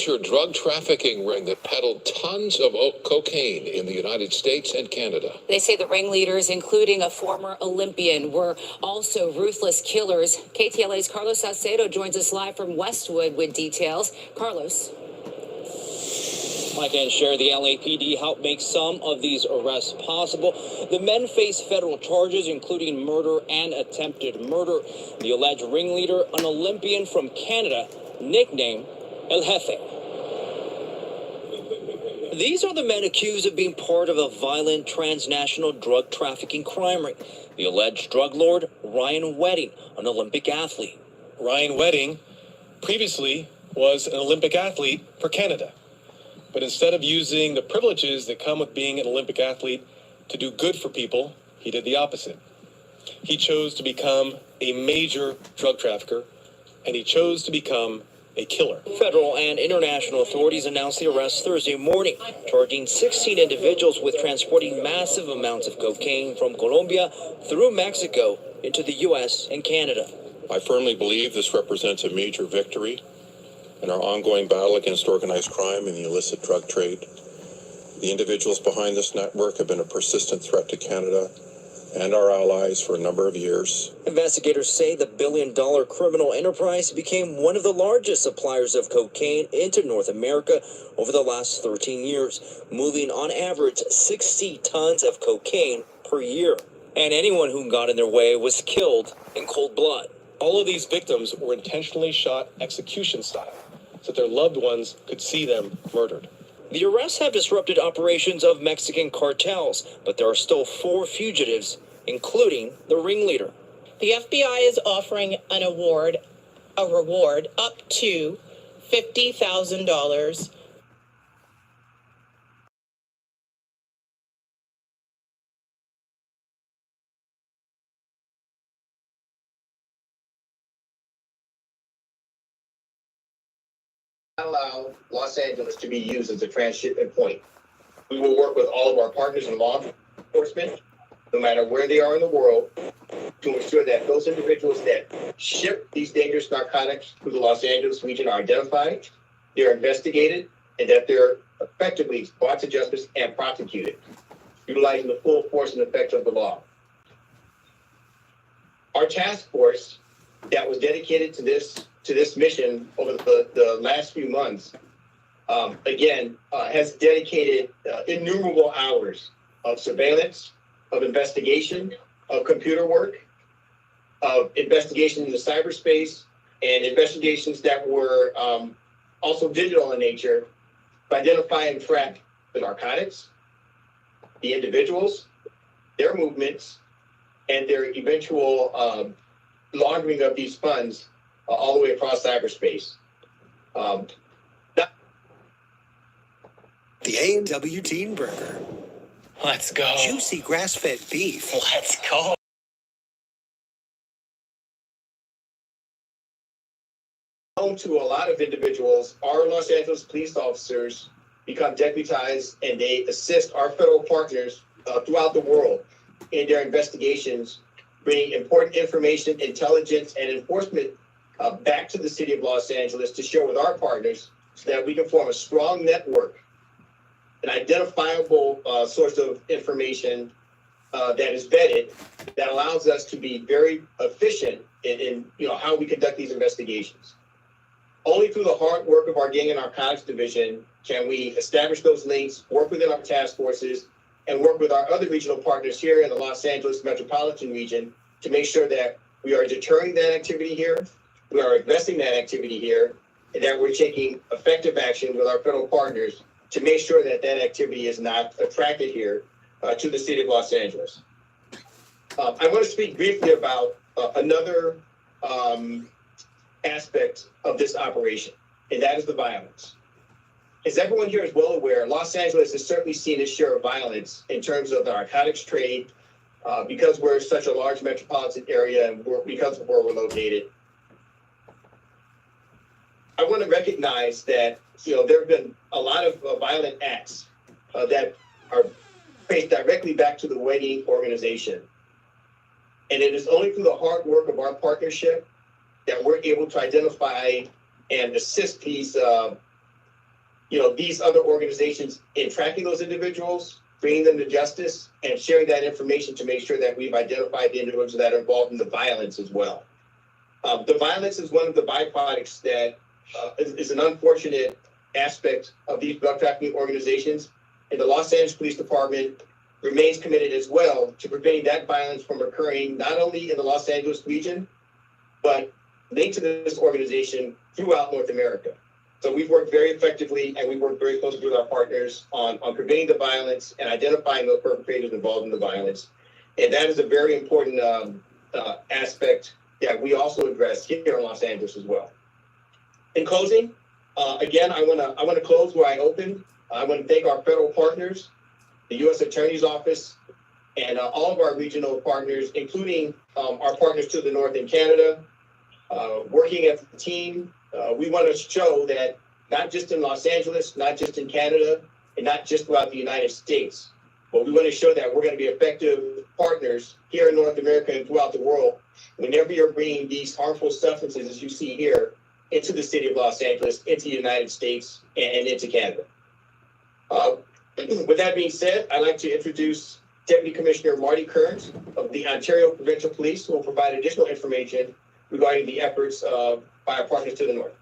major drug trafficking ring that peddled tons of cocaine in the United States and Canada. They say the ringleaders, including a former Olympian, were also ruthless killers. KTLA's Carlos Salcedo joins us live from Westwood with details. Carlos. I can share the LAPD helped make some of these arrests possible. The men face federal charges, including murder and attempted murder. The alleged ringleader, an Olympian from Canada, nicknamed El Jefe. These are the men accused of being part of a violent transnational drug trafficking crime ring. The alleged drug lord, Ryan Wedding, an Olympic athlete. Ryan Wedding previously was an Olympic athlete for Canada. But instead of using the privileges that come with being an Olympic athlete to do good for people, he did the opposite. He chose to become a major drug trafficker, and he chose to become a killer. Federal and international authorities announced the arrest Thursday morning, charging 16 individuals with transporting massive amounts of cocaine from Colombia through Mexico into the U.S. and Canada. I firmly believe this represents a major victory in our ongoing battle against organized crime and the illicit drug trade. The individuals behind this network have been a persistent threat to Canada and our allies for a number of years. Investigators say the billion-dollar criminal enterprise became one of the largest suppliers of cocaine into North America over the last 13 years, moving on average 60 tons of cocaine per year. And anyone who got in their way was killed in cold blood. All of these victims were intentionally shot execution style, so that their loved ones could see them murdered. The arrests have disrupted operations of Mexican cartels, but there are still 4 fugitives, including the ringleader. The FBI is offering a reward up to $50,000. Allow Los Angeles to be used as a transshipment point. We will work with all of our partners in law enforcement, no matter where they are in the world, to ensure that those individuals that ship these dangerous narcotics through the Los Angeles region are identified, they're investigated, and that they're effectively brought to justice and prosecuted, utilizing the full force and effect of the law. Our task force that was dedicated to this mission over the last few months, has dedicated innumerable hours of surveillance, of investigation, of computer work, of investigation in the cyberspace, and investigations that were also digital in nature, to identify and track the narcotics, the individuals, their movements, and their eventual laundering of these funds all the way across cyberspace. The A&W Teen Burger. Let's go. Juicy grass-fed beef. Let's go. Home to a lot of individuals, our Los Angeles police officers become deputized, and they assist our federal partners throughout the world in their investigations, bringing important information, intelligence, and enforcement back to the city of Los Angeles to share with our partners so that we can form a strong network, an identifiable source of information that is vetted, that allows us to be very efficient in how we conduct these investigations. Only through the hard work of our gang and narcotics division can we establish those links, work within our task forces, and work with our other regional partners here in the Los Angeles metropolitan region to make sure that we are deterring that activity here, we are addressing that activity here, and that we're taking effective action with our federal partners to make sure that that activity is not attracted here to the city of Los Angeles. I want to speak briefly about another aspect of this operation, and that is the violence. As everyone here is well aware, Los Angeles has certainly seen its share of violence in terms of the narcotics trade, because we're such a large metropolitan area and because of where we're located. I want to recognize that there have been a lot of violent acts that are traced directly back to the Wedding organization. And it is only through the hard work of our partnership that we're able to identify and assist these these other organizations in tracking those individuals, bringing them to justice, and sharing that information to make sure that we've identified the individuals that are involved in the violence as well. The violence is one of the byproducts that is an unfortunate aspect of these drug trafficking organizations, and the Los Angeles Police Department remains committed as well to preventing that violence from occurring not only in the Los Angeles region, but linked to this organization throughout North America. So we've worked very effectively, and we work very closely with our partners on preventing the violence and identifying those perpetrators involved in the violence. And that is a very important aspect that we also address here in Los Angeles as well. In closing, again, I want to close where I opened. I want to thank our federal partners, the U.S. Attorney's Office, and all of our regional partners, including our partners to the north in Canada. Working as a team, we want to show that not just in Los Angeles, not just in Canada, and not just throughout the United States, but we want to show that we're going to be effective partners here in North America and throughout the world whenever you're bringing these harmful substances, as you see here, into the city of Los Angeles, into the United States, and into Canada. With that being said, I'd like to introduce Deputy Commissioner Marty Kearns of the Ontario Provincial Police, who will provide additional information regarding the efforts by our partners to the north.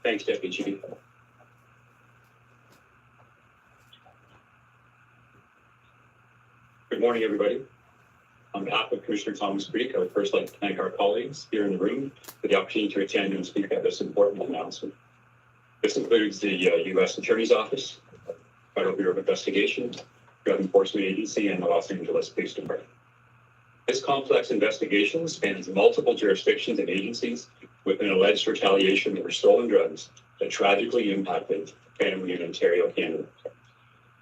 Thanks, Deputy Chief. Good morning, everybody. On behalf of Commissioner Thomas Creek, I would first like to thank our colleagues here in the room for the opportunity to attend and speak at this important announcement. This includes the U.S. Attorney's Office, Federal Bureau of Investigation, Drug Enforcement Agency, and the Los Angeles Police Department. This complex investigation spans multiple jurisdictions and agencies with an alleged retaliation over stolen drugs that tragically impacted family in Ontario, Canada.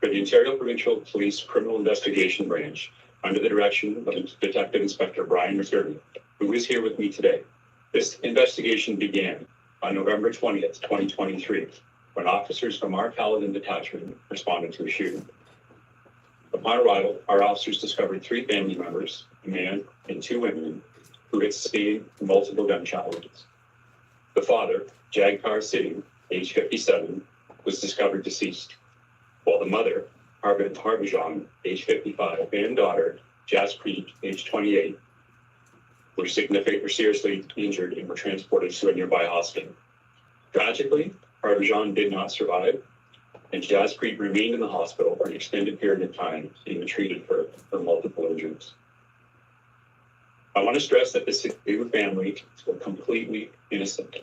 For the Ontario Provincial Police Criminal Investigation Branch, under the direction of Detective Inspector Brian McCurdy, who is here with me today, this investigation began on November 20th, 2023, when officers from our Paladin detachment responded to a shooting. Upon arrival, our officers discovered 3 family members, a man and 2 women, who had sustained multiple gunshot wounds. The father, Jagtar Singh, age 57, was discovered deceased, while the mother, Harbhajan, age 55, and daughter, Jaspreet, age 28, were seriously injured and were transported to a nearby hospital. Tragically, Harbhajan did not survive, and Jaspreet remained in the hospital for an extended period of time, being treated for multiple injuries. I want to stress that this family were completely innocent.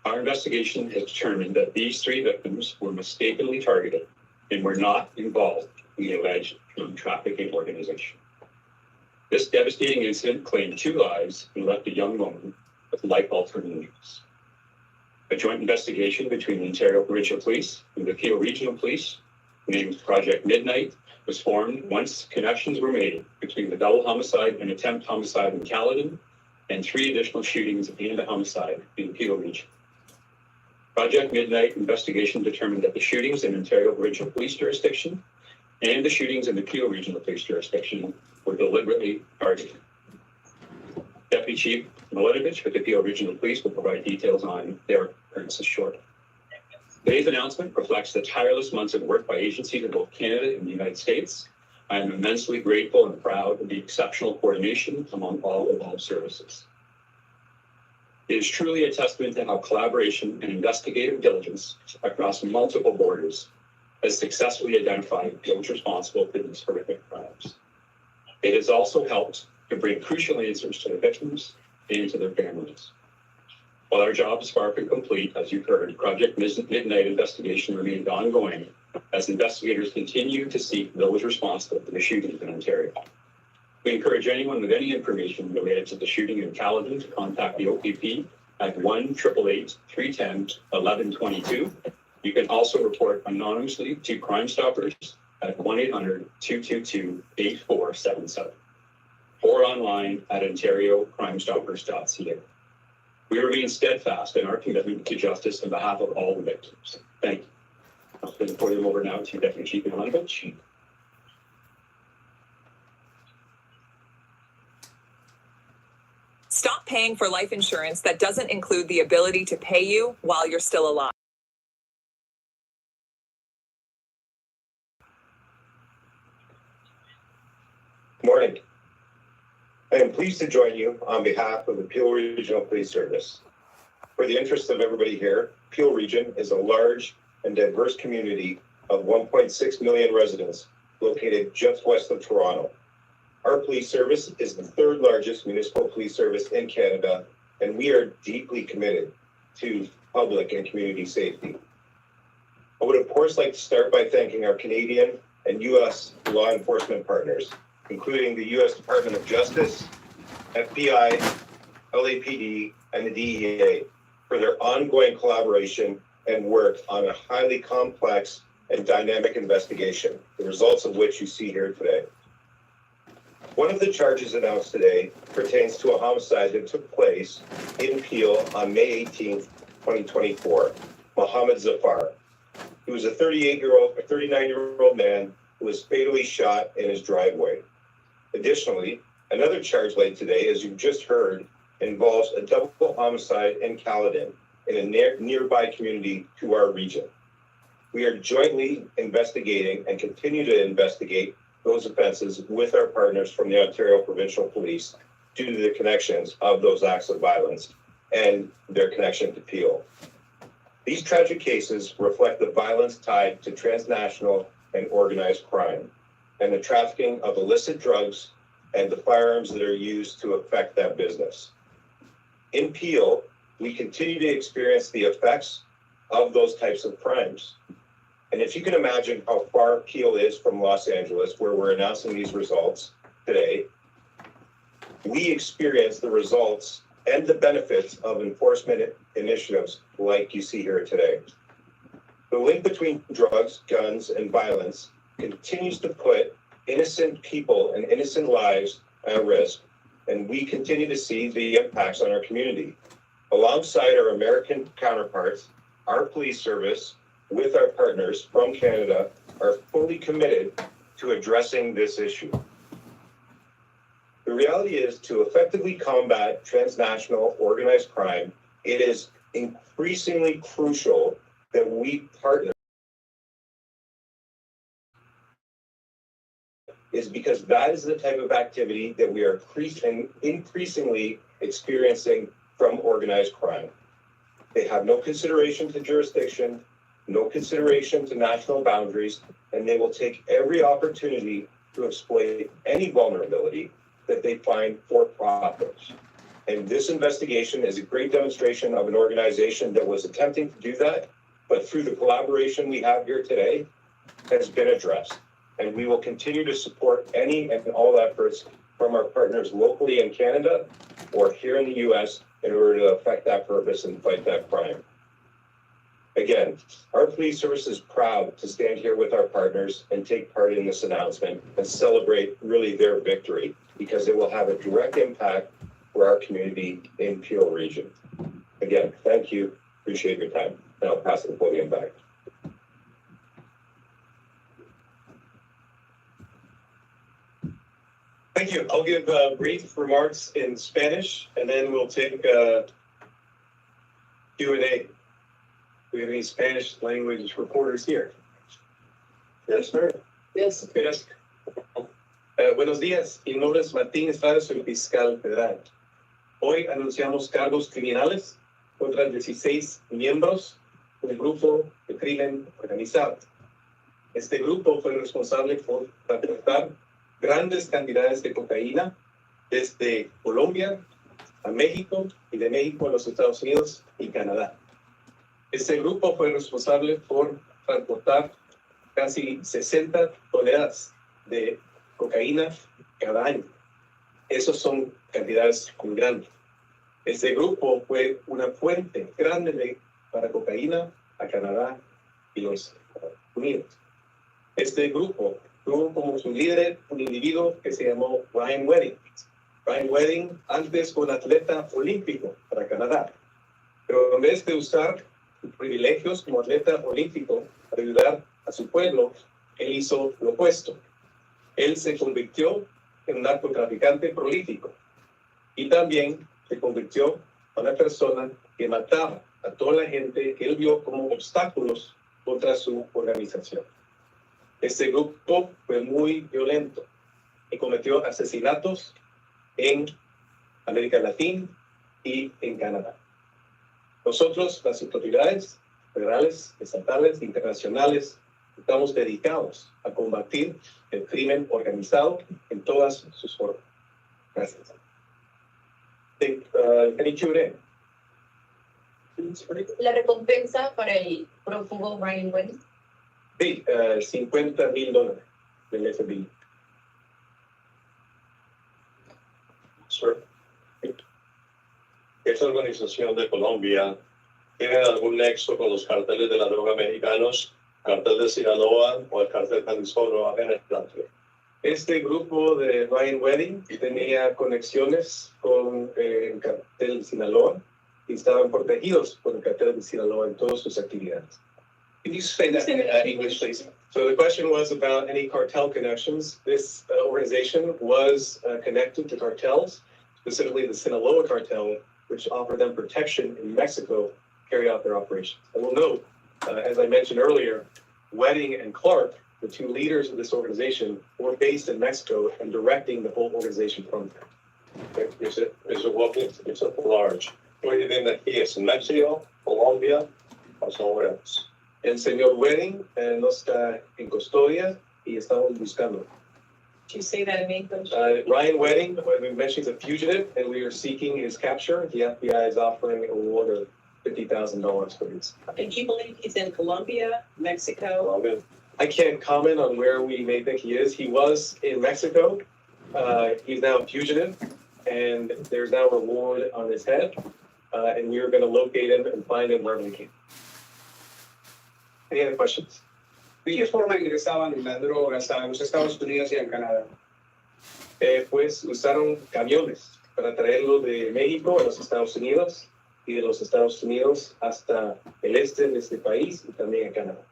Our investigation has determined that these 3 victims were mistakenly targeted and were not involved in the alleged drug trafficking organization. This devastating incident claimed 2 lives and left a young woman with life-altering injuries. A joint investigation between the Ontario Provincial Police and the Peel Regional Police, named Project Midnight, was formed once connections were made between the double homicide and attempt homicide in Caledon and 3 additional shootings and a homicide in Peel Region. Project Midnight investigation determined that the shootings in Ontario Provincial Police jurisdiction and the shootings in the Peel Regional Police jurisdiction were deliberately targeted. Deputy Chief Miletovich with the Peel Regional Police will provide details on their occurrences shortly. Today's announcement reflects the tireless months of work by agencies in both Canada and the United States. I am immensely grateful and proud of the exceptional coordination among all involved services. It is truly a testament to how collaboration and investigative diligence across multiple borders has successfully identified those responsible for these horrific crimes. It has also helped to bring crucial answers to the victims and to their families. While our job is far from complete, as you've heard, Project Midnight investigation remains ongoing as investigators continue to seek those responsible for the shootings in Ontario. We encourage anyone with any information related to the shooting in Caledon to contact the OPP at 1-888-310-1122. You can also report anonymously to Crime Stoppers at 1-800-222-8477 or online at ontariocrimestoppers.ca. We remain steadfast in our commitment to justice on behalf of all the victims. Thank you. I'll turn the podium over now to Deputy Chief Miletovich. Stop. Stop paying for life insurance that doesn't include the ability to pay you while you're still alive. Morning. I am pleased to join you on behalf of the Peel Regional Police Service. For the interest of everybody here, Peel Region is a large and diverse community of 1.6 million residents located just west of Toronto. Our police service is the third largest municipal police service in Canada, and we are deeply committed to public and community safety. I would of course like to start by thanking our Canadian and U.S. law enforcement partners, including the U.S. Department of Justice, FBI, LAPD, and the DEA for their ongoing collaboration and work on a highly complex and dynamic investigation, the results of which you see here today. One of the charges announced today pertains to a homicide that took place in Peel on May 18th, 2024, Mohammed Zafar. He was a 39-year-old man who was fatally shot in his driveway. Additionally, another charge laid today, as you've just heard, involves a double homicide in Caledon, in a nearby community to our region. We are jointly investigating and continue to investigate those offenses with our partners from the Ontario Provincial Police due to the connections of those acts of violence and their connection to Peel. These tragic cases reflect the violence tied to transnational and organized crime and the trafficking of illicit drugs and the firearms that are used to effect that business. In Peel, we continue to experience the effects of those types of crimes. And if you can imagine how far Peel is from Los Angeles, where we're announcing these results today, we experience the results and the benefits of enforcement initiatives like you see here today. The link between drugs, guns, and violence continues to put innocent people and innocent lives at risk, and we continue to see the impacts on our community. Alongside our American counterparts, our police service, with our partners from Canada, are fully committed to addressing this issue. The reality is, to effectively combat transnational organized crime, it is increasingly crucial that we partner, is because that is the type of activity that we are increasingly experiencing from organized crime. They have no consideration to jurisdiction, no consideration to national boundaries, and they will take every opportunity to exploit any vulnerability that they find for profit. And this investigation is a great demonstration of an organization that was attempting to do that, but through the collaboration we have here today, has been addressed. And we will continue to support any and all efforts from our partners locally in Canada or here in the U.S. in order to affect that purpose and fight that crime. Again, our police service is proud to stand here with our partners and take part in this announcement and celebrate really their victory, because it will have a direct impact for our community in Peel Region. Again, thank you. Appreciate your time. And I'll pass the podium back. Thank you. I'll give brief remarks in Spanish, and then we'll take Q&A. Do we have any Spanish language reporters here? Yes, sir. Yes. Yes. Buenos días. Mi nombre es Martín Estrada, soy fiscal federal. Hoy anunciamos cargos criminales contra 16 miembros del grupo de crimen organizado. Este grupo fue responsable por transportar grandes cantidades de cocaína desde Colombia a México y de México a los Estados Unidos y Canadá. Este grupo fue responsable por transportar casi 60 toneladas de cocaína cada año. Esas son cantidades muy grandes. Este grupo fue una fuente grande para cocaína a Canadá y los Estados Unidos. Este grupo tuvo como su líder un individuo que se llamó Ryan Wedding. Ryan Wedding antes fue un atleta olímpico para Canadá, pero en vez de usar sus privilegios como atleta olímpico para ayudar a su pueblo, él hizo lo opuesto. Él se convirtió en un narcotraficante prolífico y también se convirtió a una persona que mataba a toda la gente que él vio como obstáculos contra su organización. Este grupo fue muy violento y cometió asesinatos en América Latina y en Canadá. Nosotros, las autoridades federales, estatales, internacionales, estamos dedicados a combatir el crimen organizado en todas sus formas. Gracias. Any Q&A? La recompensa para el prófugo Ryan Wedding. Sí, $50,000 del FBI. Sir. ¿Esta organización de Colombia tiene algún nexo con los carteles de la droga mexicanos, cartel de Sinaloa o el cartel Jalisco Nueva Generación? Este grupo de Ryan Wedding tenía conexiones con el cartel de Sinaloa y estaban protegidos por el cartel de Sinaloa en todas sus actividades. Can you say that in English, please? So the question was about any cartel connections. This organization was connected to cartels, specifically the Sinaloa cartel, which offered them protection in Mexico to carry out their operations. I will note, as I mentioned earlier, Wedding and Clark, the two leaders of this organization, were based in Mexico and directing the whole organization from there. Mr. Wilkins, it's a large. Where do you think that he is? In Mexico, Colombia, or somewhere else? El señor Wedding no está en custodia y estamos buscando. Did you say that in English? Ryan Wedding, we mentioned he's a fugitive and we are seeking his capture. The FBI is offering a reward of $50,000 for this. And do you believe he's in Colombia, Mexico? Colombia. I can't comment on where we may think he is. He was in Mexico. He's now a fugitive, and there's now a reward on his head. And we are going to locate him and find him wherever we can. Any other questions? ¿De qué forma ingresaban las drogas a los Estados Unidos y a Canadá? Pues usaron camiones para traerlo de México a los Estados Unidos y de los Estados Unidos hasta el este de este país y también a Canadá.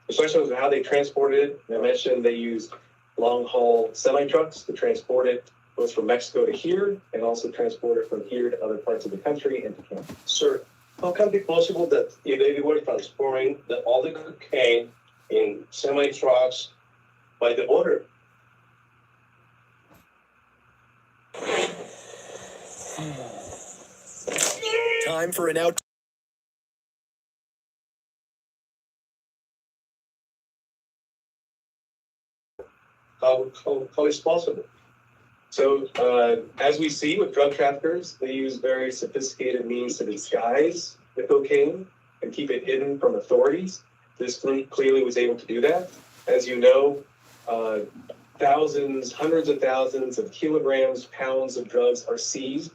The question was how they transported it. I mentioned they used long-haul semi-trucks to transport it both from Mexico to here and also transport it from here to other parts of the country and to Canada. Sir, how can it be possible that if they were transporting all the cocaine in semi-trucks by the border? Time for an out. How is possible? So, as we see with drug traffickers, they use very sophisticated means to disguise the cocaine and keep it hidden from authorities. This group clearly was able to do that. As you know, thousands, hundreds of thousands of kilograms, pounds of drugs are seized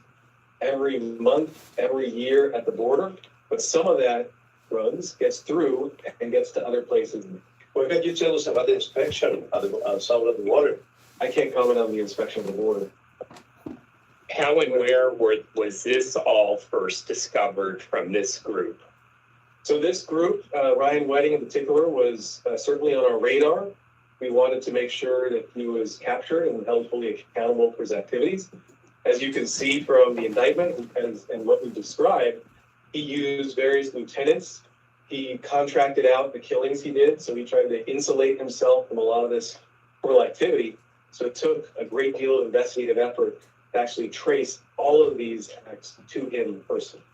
every month, every year at the border. But some of that drugs gets through and gets to other places. What can you tell us about the inspection outside of the border? I can't comment on the inspection of the border. How and where was this all first discovered from this group? So this group, Ryan Wedding in particular, was certainly on our radar. We wanted to make sure that he was captured and held fully accountable for his activities. As you can see from the indictment and what we described, he used various lieutenants. He contracted out the killings he did, so he tried to insulate himself from a lot of this criminal activity. So it took a great deal of investigative effort to actually trace all of these acts to him personally.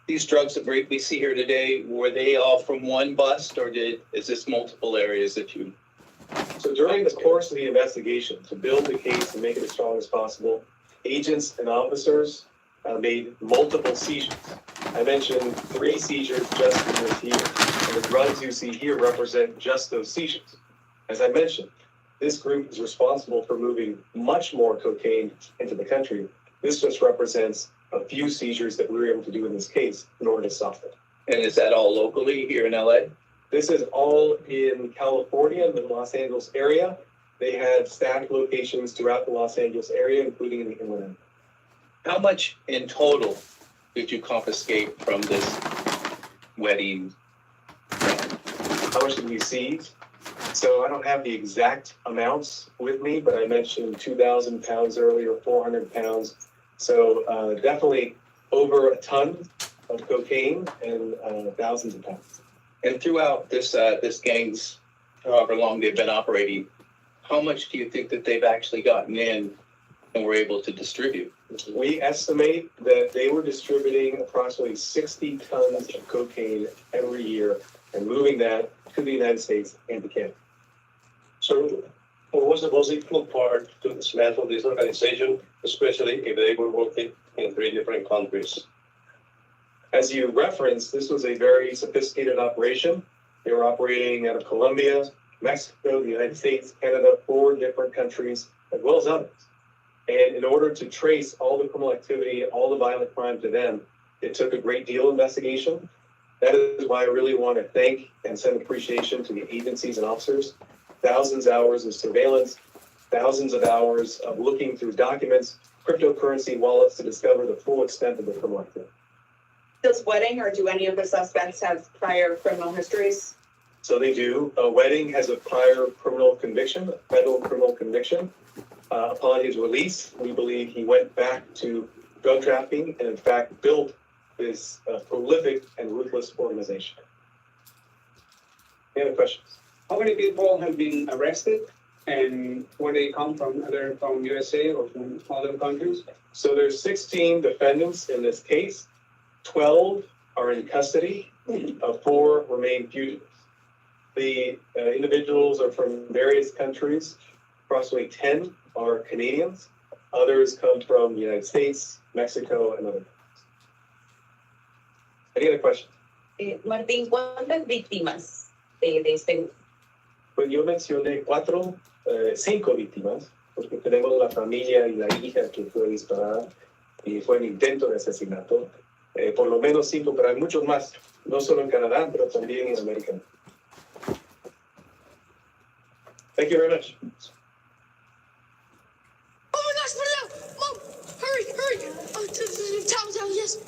These drugs that we see here today, were they all from one bust, or is this multiple areas that you? So during the course of the investigation, to build the case and make it as strong as possible, agents and officers made multiple seizures. I mentioned 3 seizures just in this year, and the drugs you see here represent just those seizures. As I mentioned, this group is responsible for moving much more cocaine into the country. This just represents a few seizures that we were able to do in this case in order to stop it. And is that all locally here in LA? This is all in California, the Los Angeles area. They had staff locations throughout the Los Angeles area, including in the inland. How much in total did you confiscate from this wedding? How much did we seize? So I don't have the exact amounts with me, but I mentioned 2,000 pounds earlier, 400 pounds. So definitely over a ton of cocaine and thousands of pounds. And throughout this gang's, however long they've been operating, how much do you think that they've actually gotten in and were able to distribute? We estimate that they were distributing approximately 60 tons of cocaine every year and moving that to the United States and to Canada. So what was the most difficult part to dismantle this organization, especially if they were working in 3 different countries? As you referenced, this was a very sophisticated operation. They were operating out of Colombia, Mexico, the United States, Canada, 4 different countries, as well as others. And in order to trace all the criminal activity, all the violent crime to them, it took a great deal of investigation. That is why I really want to thank and send appreciation to the agencies and officers. Thousands of hours of surveillance, thousands of hours of looking through documents, cryptocurrency wallets to discover the full extent of the criminal activity. Does Wedding or do any of the suspects have prior criminal histories? So they do. Wedding has a prior criminal conviction, a federal criminal conviction. Upon his release, we believe he went back to drug trafficking and in fact built this prolific and ruthless organization. Any other questions? How many people have been arrested and where they come from, either from USA or from other countries? So there's 16 defendants in this case. 12 are in custody. 4 remain fugitives. The individuals are from various countries. Approximately 10 are Canadians. Others come from the United States, Mexico, and other countries. Any other questions? Martín, ¿cuántas víctimas de este? Pues yo mencioné 5 víctimas, porque tenemos la familia y la hija que fue disparada y fue un intento de asesinato. Por lo menos 5, pero hay muchos más, no solo en Canadá, pero también en América. Thank you very much. Oh my gosh, put it out! Mom, hurry! Oh, yes.